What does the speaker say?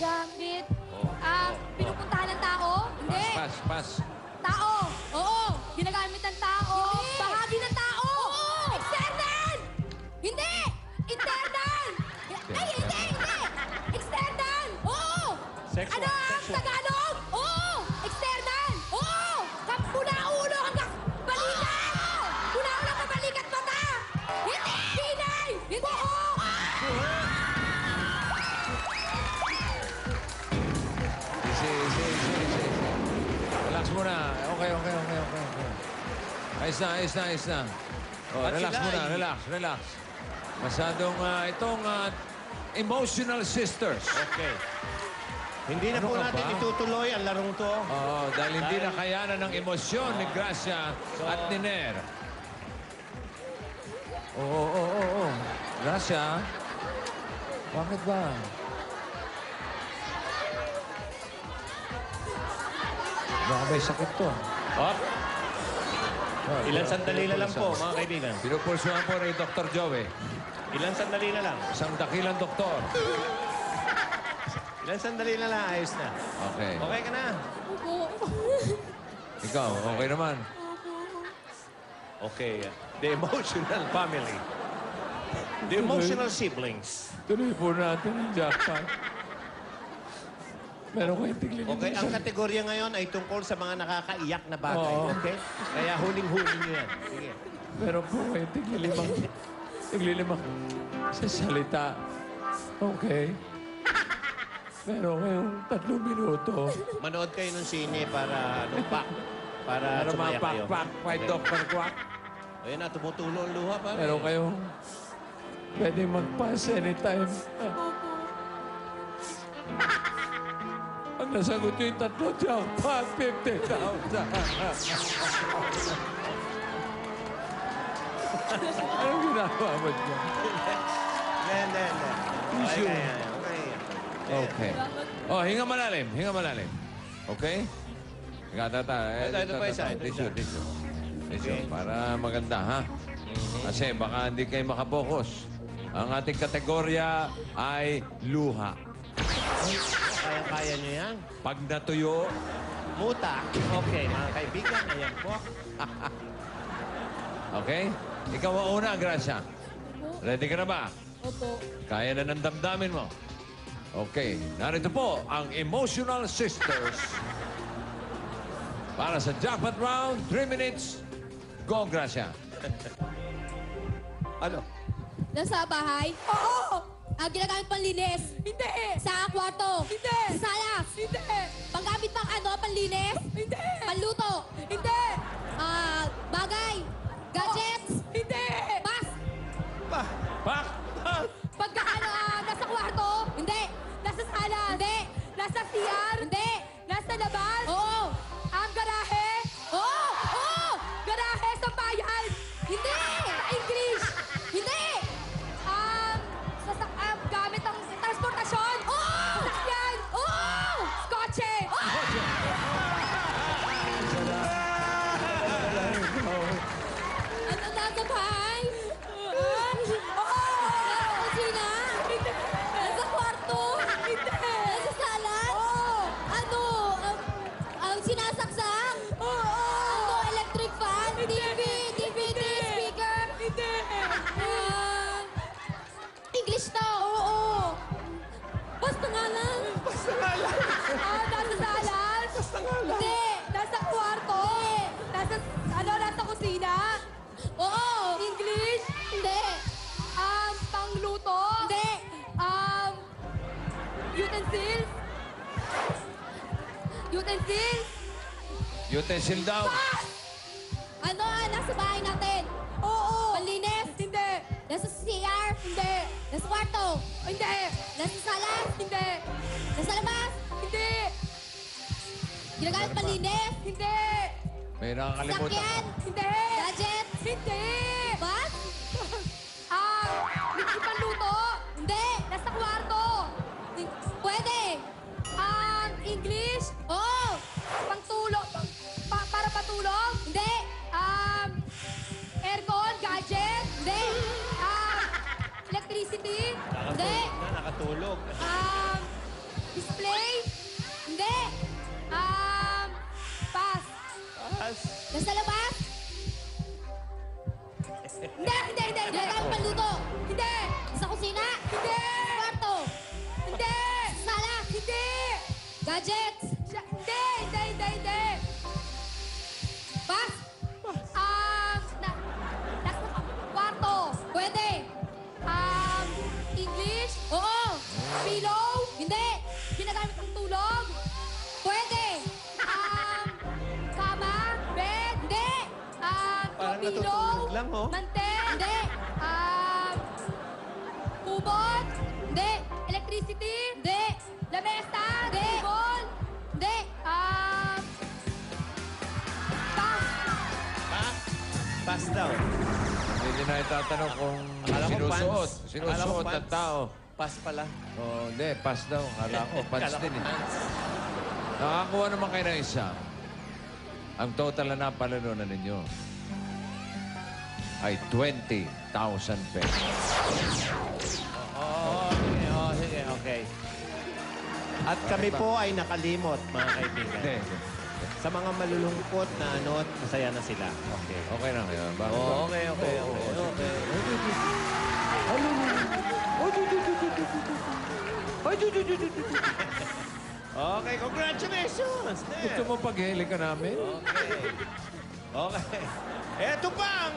Ginagamit. Pinupuntahan ng tao? Hindi. Pass. Tao. Oo. Ginagamit ng tao. Bahagi ng tao. Oo. External. Hindi. Internal. Ay, hindi. External. Oo. Sexual. Ano ang Tagalog? Oo. External. Oo. Mula ulo hanggang balikat. Mula ulo hanggang balikat mata. Hindi. Pinay. Hindi. Easy. Relax muna. Okay. Ayos na. Oh, At relax sila muna, ay- relax. Masyadong itong emotional sisters. Okay. Hindi na Ano po ka natin ba? itutuloy ang larong to. Oo, dahil hindi na kayanan ng emosyon ni Gracia at ni Ner. Oo. Gracia, bakit ba? Baka may sakit to. Hop. Ilang sandali na lang po, mga kaibigan. Pinupulsuhan po ni Dr. Joey. Ilang sandali na lang. Isang dakilang doktor. Ilang sandali na lang, ayos na. Okay. Okay ka na? Opo. Ikaw, okay naman. Okay. The emotional family. The emotional siblings. Tuloy po natin ang jackpot. Meron kayong tiglilin. Okay, ang kategorya ngayon ay tungkol sa mga nakakaiyak na bagay. Oo. Okay? Kaya huling-huli nyo yan. Sige. Meron po kayong tiglilimang sa salita. Okay. Meron kayong 3 minuto. Manood kayo ng sine para lumpak. Para Para sumaya kayo. mapakpak by Dr. Quack. Ayun na, tumutulo ang luha pa. Meron kayong pwedeng mag-pass anytime. Pag nasagot nyo yung 3 jackpot, 50,000. Anong ginagawa mo dyan? Hindi. Tissue. Okay. Okay. Oh, hinga malalim. Okay? Hinga, tata. Ito pa isa. Tissue. Para maganda, ha? Kasi baka hindi kayo makapokus. Ang ating kategorya ay luha. Kaya-kaya nyo yan. Pag natuyo, Muta. Okay, mga kaibigan, ayan po. okay? Ikaw ang una, Gracia. Ready ka na ba? Opo. Kaya na ng damdamin mo. Okay, narito po ang Emotional Sisters. Para sa jackpot round, 3 minutes. Go, Gracia. Ano? Nasa bahay? Oo! Ginagamit panlinis? Hindi! Sa kwarto? Hindi! Sa sala? Hindi! Panggamit pang panlinis? Hindi! Panluto? Hindi! Bagay? Gadgets? Hindi! Bas? Pak! Pagka nasa kwarto? Hindi! Nasa sala? Hindi! Nasa CR? Hindi! Nasa labas? Oo! Ang garahe? Oo! Oo! Garahe sa bayan? Hindi! Sa English? Hindi! Gamit ang transportasyon? Oo! Sasakyan? Oo! Kotse? Oo! Ano nasa bahay? Oo! Nasa kusina? Hindi! Nasa kwarto? Hindi! Nasa sala? Oo! Ano? Ang sinasaksak? Oo! Ano? Electric fan? TV? DVD? Speaker? Hindi! English to? Oo! Basta nga lang! Basta nga lang! Nasa salan? Basta nga lang! Hindi! Nasa kwarto? Hindi! Nasa kusina? Oo! English? Hindi! Pangluto? Hindi! Utensils? Utensils? Utensil daw. Ano? Nasa bahay natin? Oo! Panlinis? Hindi! Nasa CR? Hindi! Nasa kwarto? Hindi! Nasa sala? Hindi! Nasa labas? Hindi! Ginagamit panlinis? Hindi! May nakakalimutan. Sakyan? Hindi! Gadget? Hindi! Bas? Panluto? Hindi! Nasa kwarto? Pwede! English? Oo! Pangtulog? Para patulog? Hindi! Aircon? Gadget? Hindi! Electricity? Hindi! Nakatulog. Display? Gadgets! Hindi! Pass! Nasa kwarto. Pwede. English? Oo. Pillow? Hindi. Ginagamit ng tulog? Pwede. Kama? Bed? Hindi. Parang Pillow? natutulog lang, oh. Mantel? Hindi. Kubot? Hindi. Electricity? Hindi. Lamesa? Hindi. Table? Hindi. Pass. Pass daw. Hindi na itatanong kung Akala ko sinusuot. pants. Akala ko Sinusuot ng pants. tao. Pass pala. Oh, hindi, pass daw. Akala ko, pants Akala ko din eh. pants. Nakakuha naman kayo ng isa. Ang total na napalalunan ninyo ay 20,000 pesos. Sige, okay. At kami po ay nakalimot, mga kaibigan. Hindi. Sa mga malulungkot na ano, masaya na sila. Okay. Okay na kayo. Bakit ba? Oh, okay. Okay, congratulations! Gusto mo paghili ka namin? Okay. Eto pa ang